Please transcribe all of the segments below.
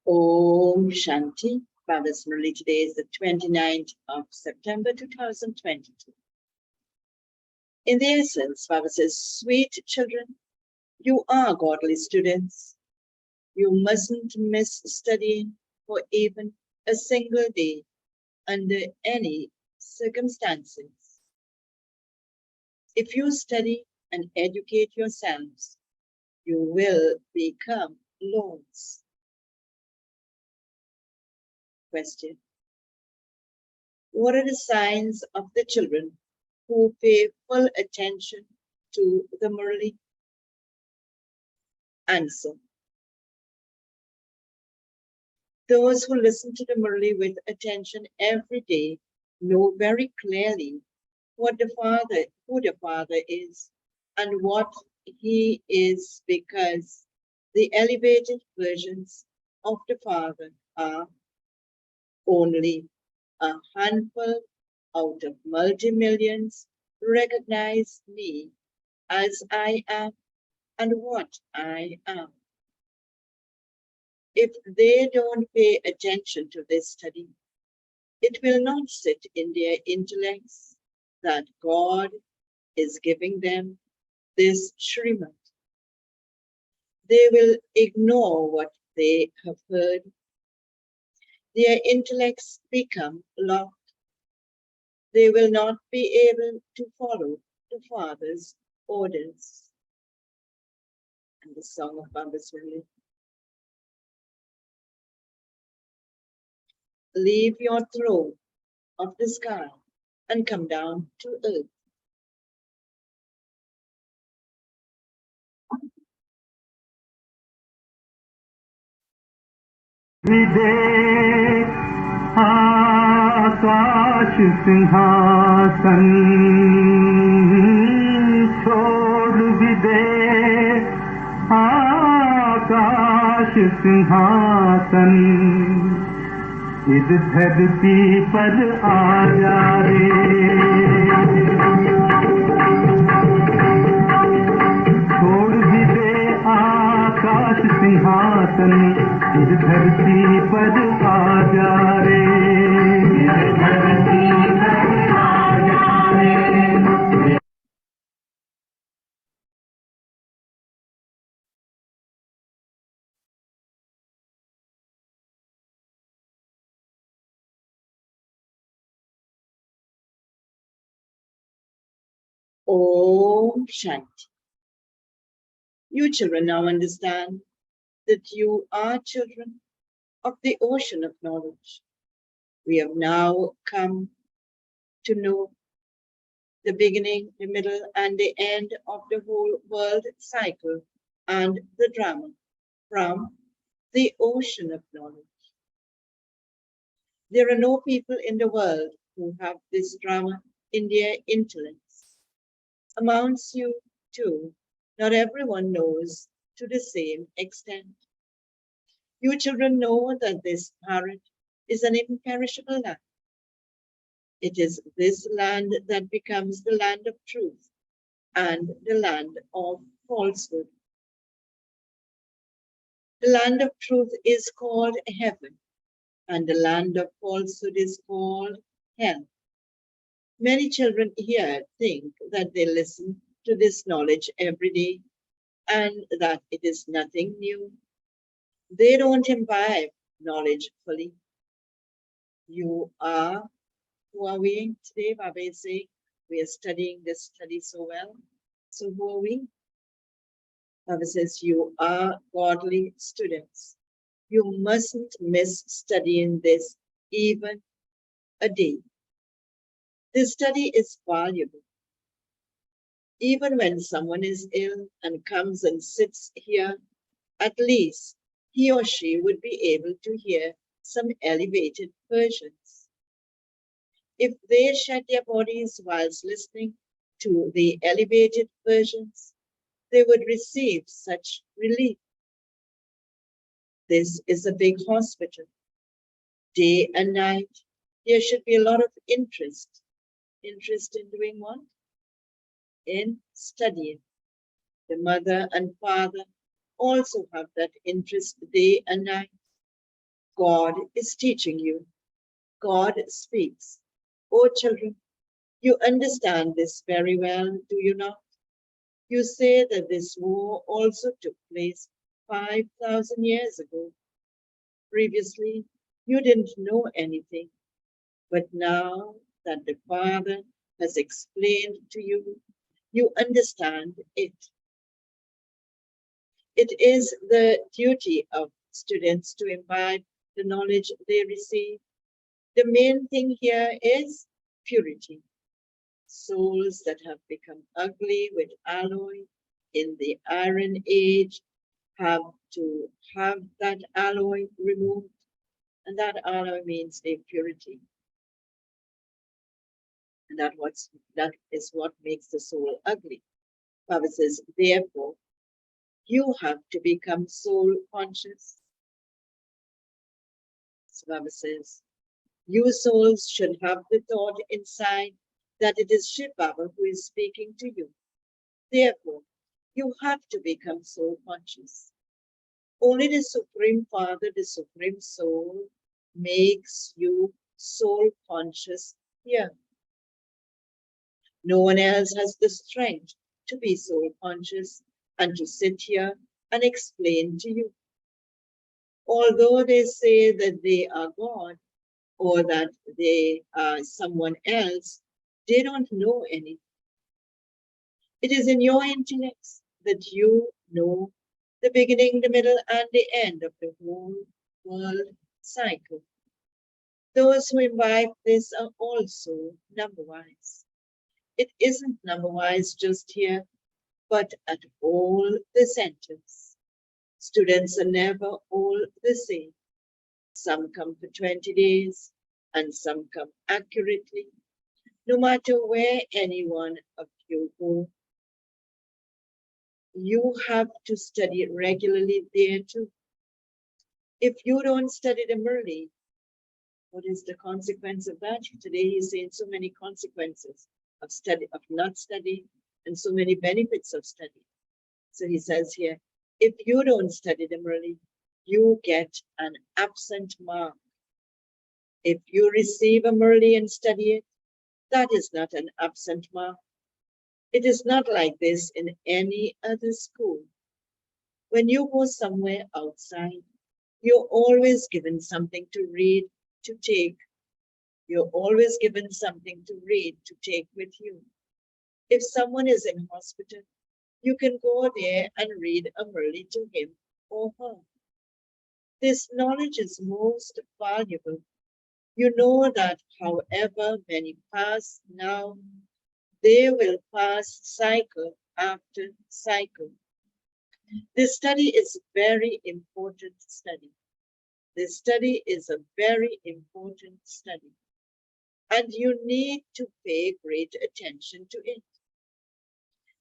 Om Shanti. Baba's Murli. Today is the 29th of September 2022. In the essence, Baba says, sweet children, you are godly students. You mustn't miss studying for even a single day under any circumstances. If you study and educate yourselves, you will become lords. Question. What are the signs of the children who pay full attention to the Murli? Answer. Those who listen to the Murli with attention every day know very clearly who the Father is and what he is, because the elevated versions of the Father are only a handful out of multi-millions recognize me as I am and what I am. If they don't pay attention to this study, it will not sit in their intellects that God is giving them this Srimad. They will ignore what they have heard. Their intellects become locked. They will not be able to follow the Father's orders. And the song of Baba's Murli. Leave your throne of the sky and come down to earth. आकाश सिंहासन छोड़ भी दे आकाश सिंहासन इस धरती पर आ जा रे छोड़ भी दे आकाश सिंहासन इस धरती पर आ जा रे धरती पर आ जा रे Om Shanti. You children now understand that you are children of the ocean of knowledge. We have now come to know the beginning, the middle, and the end of the whole world cycle and the drama from the ocean of knowledge. There are no people in the world who have this drama in their intellects. Amounts you to, not everyone knows to the same extent. You children know that this parrot is an imperishable land. It is this land that becomes the land of truth and the land of falsehood. The land of truth is called heaven, and the land of falsehood is called hell. Many children here think that they listen to this knowledge every day and that it is nothing new. They don't imbibe knowledge fully. You are, who are we today? Baba is saying, we are studying this study so well. So who are we? Baba says, you are godly students. You mustn't miss studying this even a day. This study is valuable. Even when someone is ill and comes and sits here, at least he or she would be able to hear some elevated versions. If they shed their bodies whilst listening to the elevated versions, they would receive such relief. This is a big hospital. Day and night, there should be a lot of interest. Interest in doing what? In studying. The mother and father also have that interest day and night. God is teaching you. God speaks. Oh, children, you understand this very well, do you not? You say that this war also took place 5,000 years ago. Previously, you didn't know anything, but now that the Father has explained to you, you understand it. It is the duty of students to imbibe the knowledge they receive. The main thing here is purity. Souls that have become ugly with alloy in the Iron Age have to have that alloy removed, and that alloy means impurity. And that is what makes the soul ugly. Bible says, therefore, you have to become soul conscious. So Bible says, you souls should have the thought inside that it is Shiv Baba who is speaking to you. Therefore, you have to become soul conscious. Only the Supreme Father, the Supreme Soul, makes you soul conscious here. No one else has the strength to be soul conscious and to sit here and explain to you. Although they say that they are God or that they are someone else, they don't know anything. It is in your intellect that you know the beginning, the middle, and the end of the whole world cycle. Those who imbibe this are also number-wise. It isn't number-wise just here, but at all the centers. Students are never all the same. Some come for 20 days, and some come accurately. No matter where any one of you go, you have to study regularly there too. If you don't study the Murli, what is the consequence of that? Today he's saying so many consequences of study, of not studying, and so many benefits of study. So he says here, if you don't study the Murli, you get an absent mark. If you receive a Murli and study it, that is not an absent mark. It is not like this in any other school. When you go somewhere outside, you're always given something to read, to take. You're always given something to read, to take with you. If someone is in hospital, you can go there and read a Murli to him or her. This knowledge is most valuable. You know that however many pass now, they will pass cycle after cycle. This study is very important study. This study is a very important study. And you need to pay great attention to it.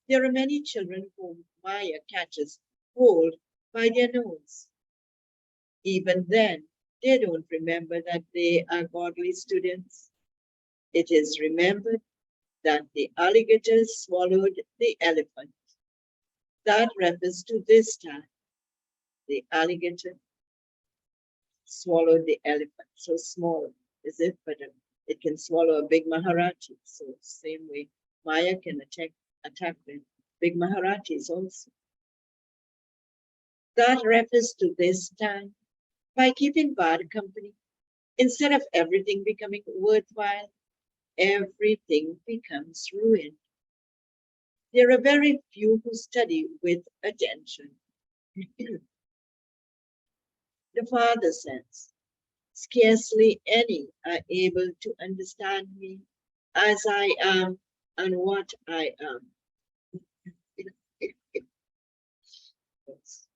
There are many children whom Maya catches hold by their nose. Even then, they don't remember that they are godly students. It is remembered that the alligator swallowed the elephant. That refers to this time. The alligator swallowed the elephant. So small is it, but it can swallow a big Maharaji. So same way, Maya can attack the big Maharatis also. That refers to this time. By keeping bad company, instead of everything becoming worthwhile, everything becomes ruined. There are very few who study with attention. The Father says, scarcely any are able to understand me as I am and what I am. Yes.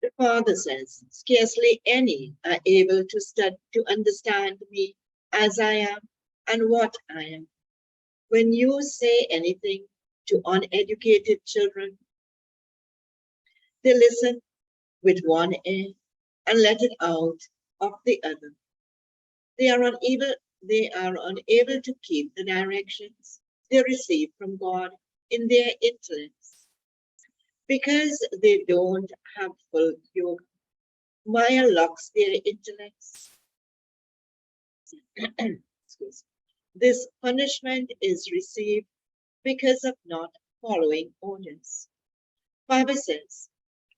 The Father says, scarcely any are able to understand me as I am and what I am. When you say anything to uneducated children, They listen with one ear and let it out of the other. They are unable to keep the directions they receive from God in their intellects. Because they don't have full yoga, Maya locks their intellects. Excuse me. This punishment is received because of not following orders. Baba says,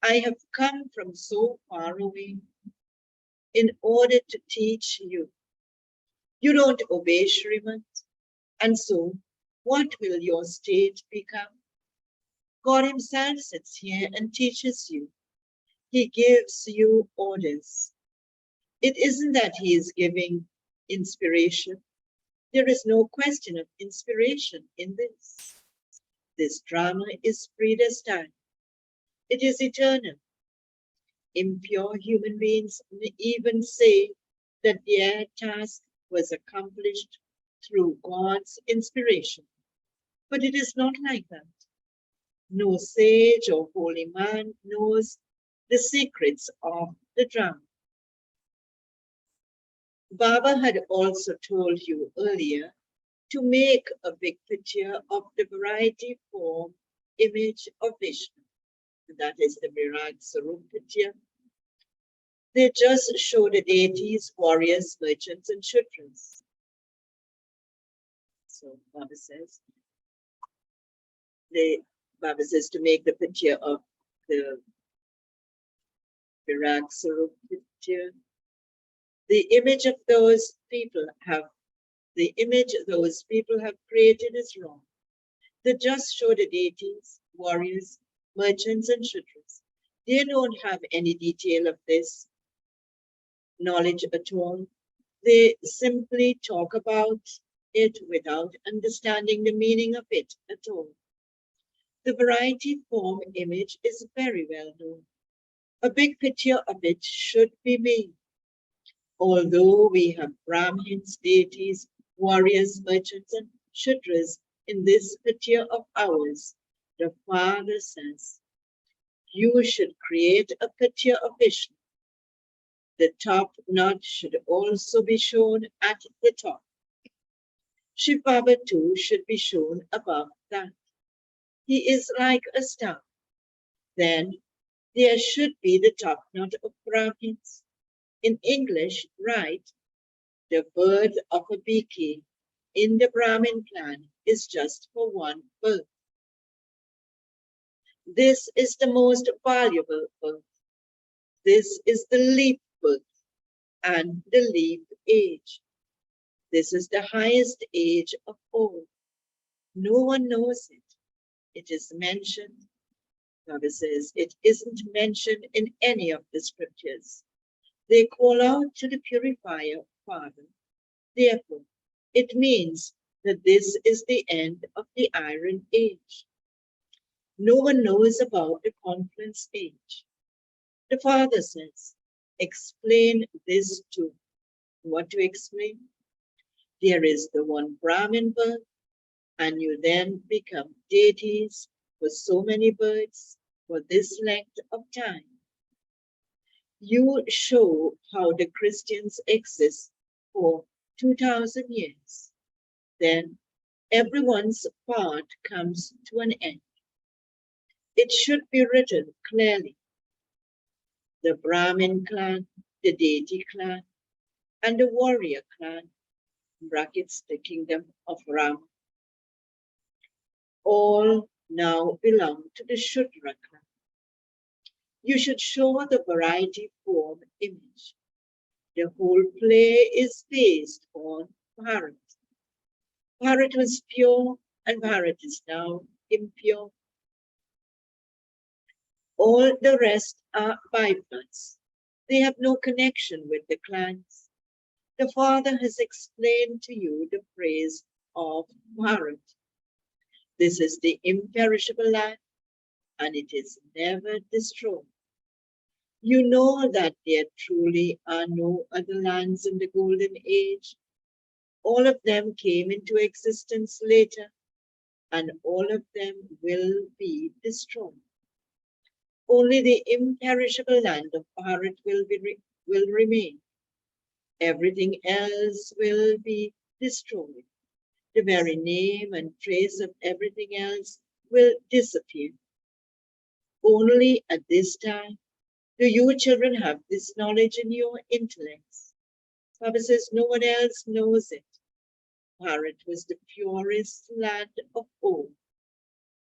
I have come from so far away in order to teach you. You don't obey Srimad, and so what will your state become? God himself sits here and teaches you. He gives you orders. It isn't that he is giving inspiration. There is no question of inspiration in this. This drama is predestined. It is eternal. Impure human beings may even say that their task was accomplished through God's inspiration. But it is not like that. No sage or holy man knows the secrets of the drama. Baba had also told you earlier to make a big picture of the variety form image of Vishnu. That is the Virat Sarup picture. They just show the deities, warriors, merchants, and Shudras. So Baba says, to make the picture of the Virat Sarup picture. The image those people have created is wrong. They just show the deities, warriors, merchants, and Shudras. They don't have any detail of this knowledge at all. They simply talk about it without understanding the meaning of it at all. The variety form image is very well known. A big picture of it should be made. Although we have Brahmins, deities, warriors, merchants, and Shudras in this picture of ours, the Father says, you should create a picture of Vishnu. The top knot should also be shown at the top. Shiv Baba too should be shown above that. He is like a star. Then there should be the top knot of Brahmins. In English, write, the birth of a beekeeper in the Brahmin clan is just for one birth. This is the most valuable birth. This is the leap birth and the leap age. This is the highest age of all. No one knows it. It is mentioned. Baba says it isn't mentioned in any of the scriptures. They call out to the purifier Father. Therefore, it means that this is the end of the Iron Age. No one knows about the Conference Age. The Father says, explain this too. What to explain? There is the one Brahmin birth, and you then become deities for so many births for this length of time. You show how the Christians exist for 2000 years. Then everyone's part comes to an end. It should be written clearly. The Brahmin clan, the deity clan, and the warrior clan, brackets the kingdom of Ram, all now belong to the Shudra clan. You should show the variety form image. The whole play is based on Bharat. Bharat was pure and Bharat is now impure. All the rest are byproducts. They have no connection with the clans. The Father has explained to you the phrase of Bharat. This is the imperishable land, and it is never destroyed. You know that there truly are no other lands in the Golden Age. All of them came into existence later, and all of them will be destroyed. Only the imperishable land of Bharat will remain. Everything else will be destroyed. The very name and trace of everything else will disappear. Only at this time do you children have this knowledge in your intellects. Baba says no one else knows it. Bharat was the purest land of all.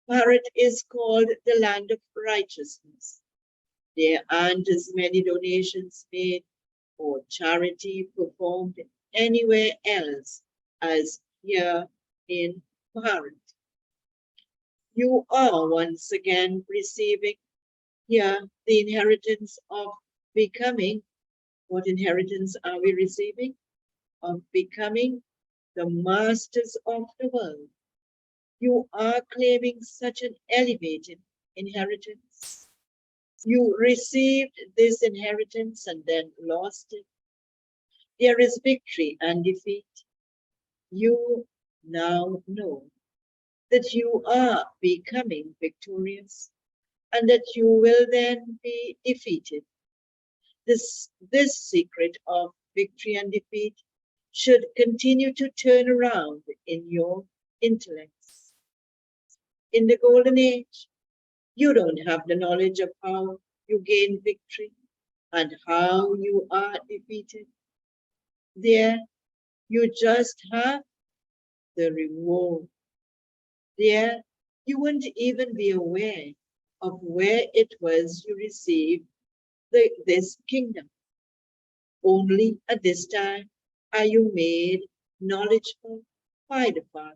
Bharat is called the land of righteousness. There aren't as many donations made or charity performed anywhere else as here in Bharat. You are once again receiving here the inheritance of becoming. What inheritance are we receiving? Of becoming the masters of the world. You are claiming such an elevated inheritance. You received this inheritance and then lost it. There is victory and defeat. You now know that you are becoming victorious and that you will then be defeated. This secret of victory and defeat should continue to turn around in your intellects. In the golden age, you don't have the knowledge of how you gain victory and how you are defeated. There, you just have the reward. There, you wouldn't even be aware of where it was you received this kingdom. Only at this time are you made knowledgeable by the Father.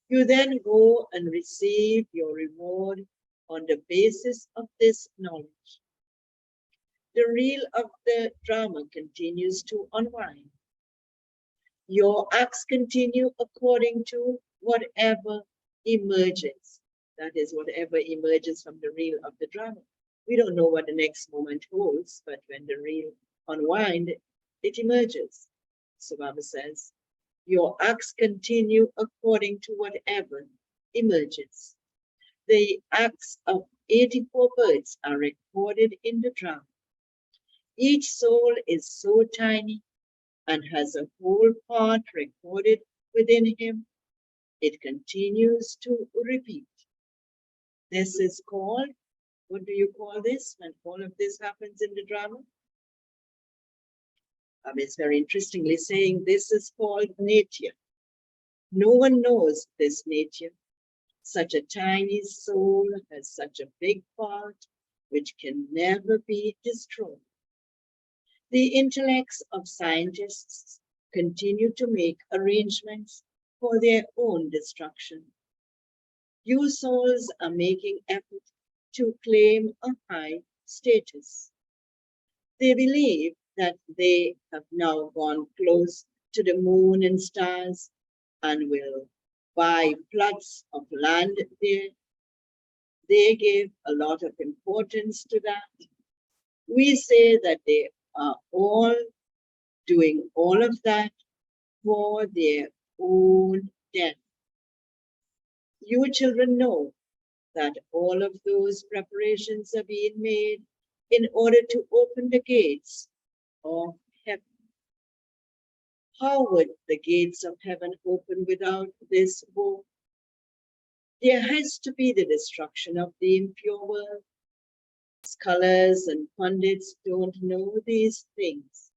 You then go and receive your reward on the basis of this knowledge. The reel of the drama continues to unwind. Your acts continue according to whatever emerges. That is, whatever emerges from the reel of the drama. We don't know what the next moment holds, but when the reel unwinds, it emerges. So Baba says, your acts continue according to whatever emerges. The acts of 84 birds are recorded in the drama. Each soul is so tiny and has a whole part recorded within him. It continues to repeat. This is called, what do you call this when all of this happens in the drama? It's very interestingly saying this is called nature. No one knows this nature. Such a tiny soul has such a big part which can never be destroyed. The intellects of scientists continue to make arrangements for their own destruction. You souls are making effort to claim a high status. They believe that they have now gone close to the moon and stars and will buy plots of land there. They give a lot of importance to that. We say that they are all doing all of that for their own death. You children know that all of those preparations are being made in order to open the gates of heaven. How would the gates of heaven open without this war? There has to be the destruction of the impure world. Scholars and pundits don't know these things.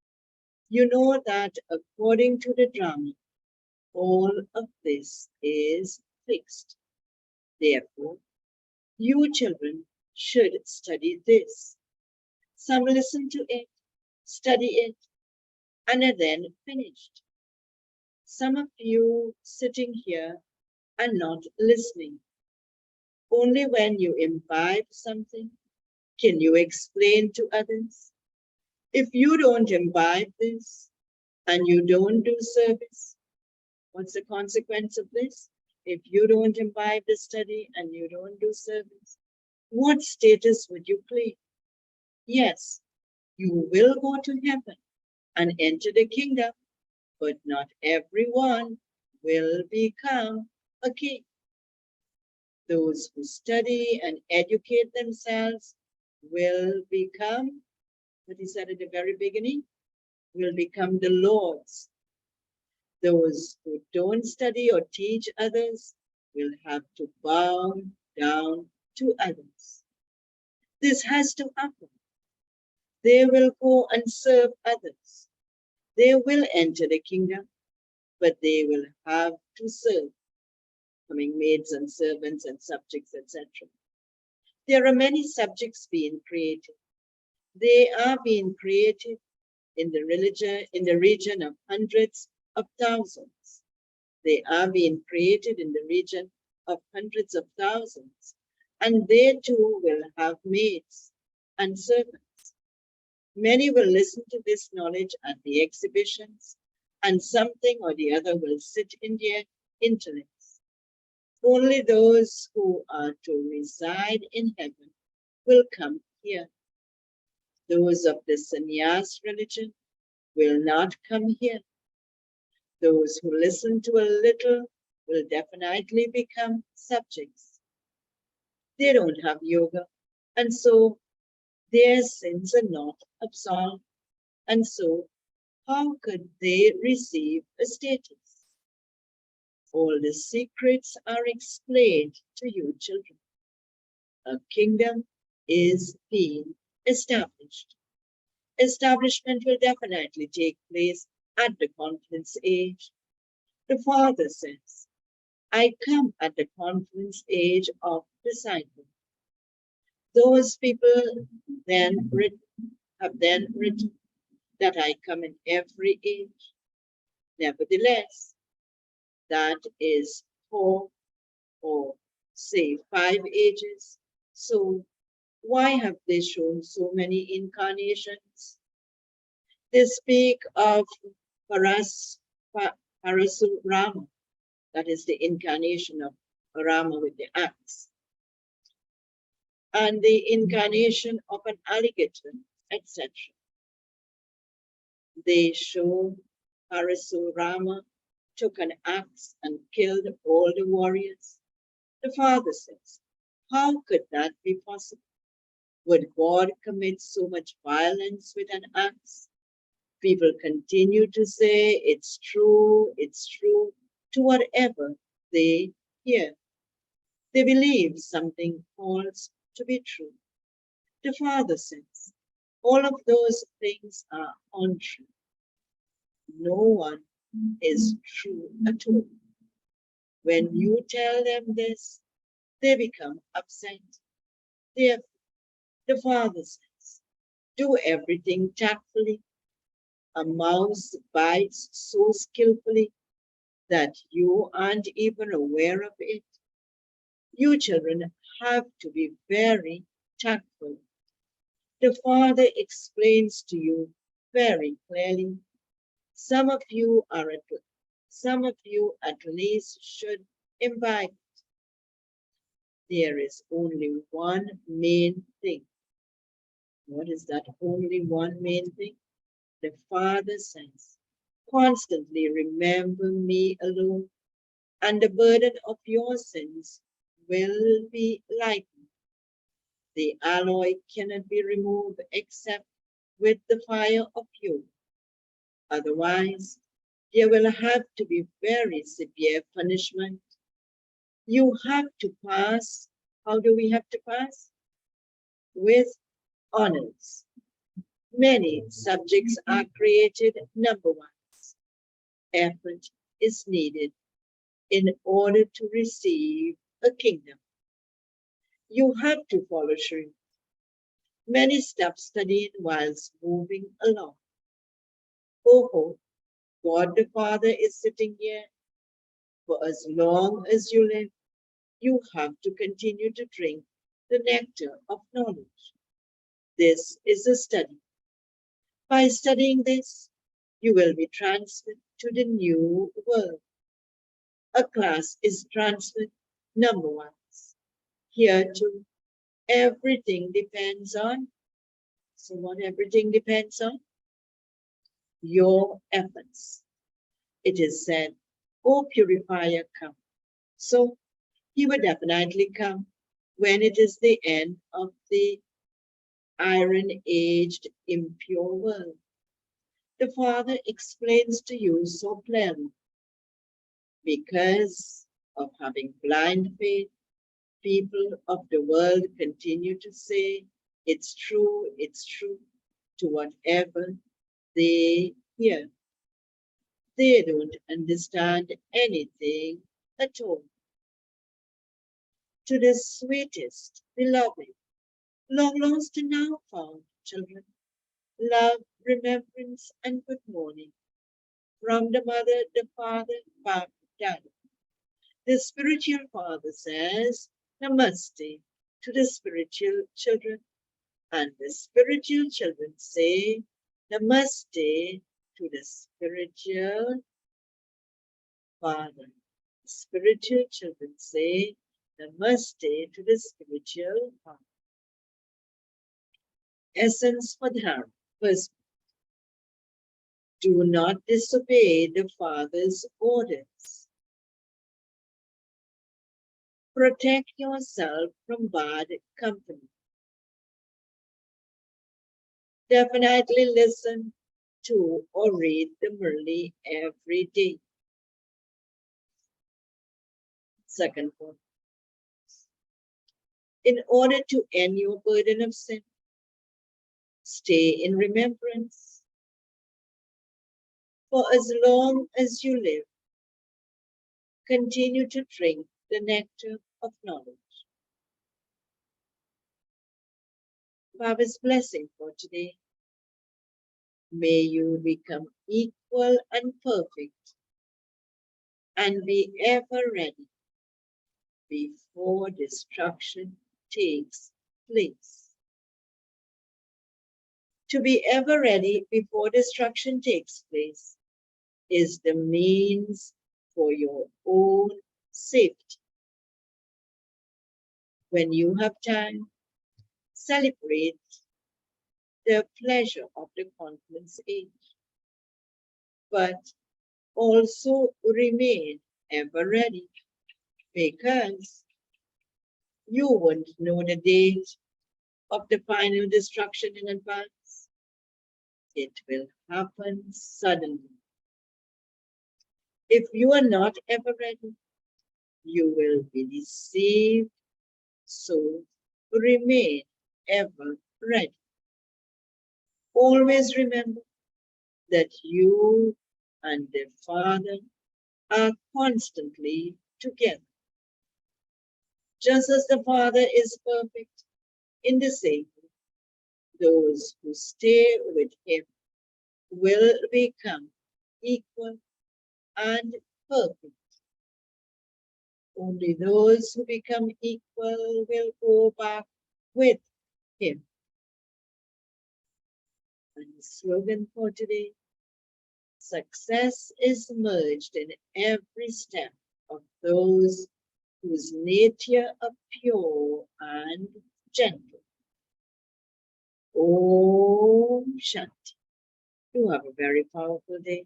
You know that according to the drama, all of this is fixed. Therefore, you children should study this. Some listen to it, study it, and are then finished. Some of you sitting here are not listening. Only when you imbibe something can you explain to others. If you don't imbibe this and you don't do service, what's the consequence of this? If you don't imbibe the study and you don't do service, what status would you claim? Yes, you will go to heaven and enter the kingdom, but not everyone will become a king. Those who study and educate themselves will become, what he said at the very beginning, will become the lords. Those who don't study or teach others will have to bow down to others. This has to happen. They will go and serve others. They will enter the kingdom, but they will have to serve, becoming maids and servants and subjects, etc. There are many subjects being created. They are being created in the region of hundreds of thousands. They are being created in the region of hundreds of thousands, and they too will have maids and servants. Many will listen to this knowledge at the exhibitions, and something or the other will sit in their intellects. Only those who are to reside in heaven will come here. Those of the sannyas religion will not come here. Those who listen to a little will definitely become subjects. They don't have yoga, and so their sins are not absolved. And so, how could they receive a status? All the secrets are explained to you, children. A kingdom is being established. Establishment will definitely take place at the confluence age. The Father says, I come at the confluence age of disciple. Those people have then written that I come in every age. Nevertheless, that is 4 or say 5 ages. So why have they shown so many incarnations? They speak of Parasurama, that is the incarnation of Rama with the axe, and the incarnation of an alligator, etc. They show Parasurama took an axe and killed all the warriors. The Father says, how could that be possible? Would God commit so much violence with an axe? People continue to say it's true to whatever they hear. They believe something false to be true. The Father says, all of those things are untrue. No one is true at all. When you tell them this, they become upset. Therefore, the Father says, do everything tactfully. A mouse bites so skillfully that you aren't even aware of it. You children have to be very tactful. The Father explains to you very clearly. Some of you at least should imbibe it. There is only one main thing. What is that only one main thing? The Father says, constantly remember me alone, and the burden of your sins will be lightened. The alloy cannot be removed except with the fire of you. Otherwise, there will have to be very severe punishment. You have to pass. How do we have to pass? With honors. Many subjects are created. Number 1, effort is needed in order to receive a kingdom. You have to follow through. Many stop studying whilst moving along. Oh, God the Father is sitting here. For as long as you live, you have to continue to drink the nectar of knowledge. This is a study. By studying this, you will be transferred to the new world. A class is transferred. Number 1. Here too, everything depends on. So what everything depends on? Your efforts. It is said, O purifier, come. So He will definitely come when it is the end of the iron-aged, impure world. The Father explains to you so plainly. Because of having blind faith, people of the world continue to say, it's true, to whatever they hear. They don't understand anything at all. To the sweetest, beloved, long lost and now found children, love, remembrance, and good morning from the mother, the father, Bab, Dad. The spiritual father says namaste to the spiritual children, and the spiritual children say namaste to the spiritual father. Spiritual children say namaste to the spiritual father. Essence for Dharma. First, do not disobey the Father's orders. Protect yourself from bad company. Definitely listen to or read the Murli every day. Second point. In order to end your burden of sin, stay in remembrance. For as long as you live, continue to drink the nectar of knowledge. Baba's blessing for today. May you become equal and perfect and be ever ready before destruction takes place. To be ever ready before destruction takes place is the means for your own safety. When you have time, celebrate the pleasure of the confidence age, but also remain ever ready, because you won't know the date of the final destruction in advance. It will happen suddenly. If you are not ever ready, you will be deceived. So remain ever ready. Always remember that you and the Father are constantly together. Just as the Father is perfect, in the same way, those who stay with Him will become equal and perfect. Only those who become equal will go back with Him. And the slogan for today: success is merged in every step of those whose nature are pure and gentle. Om Shanti. You have a very powerful day.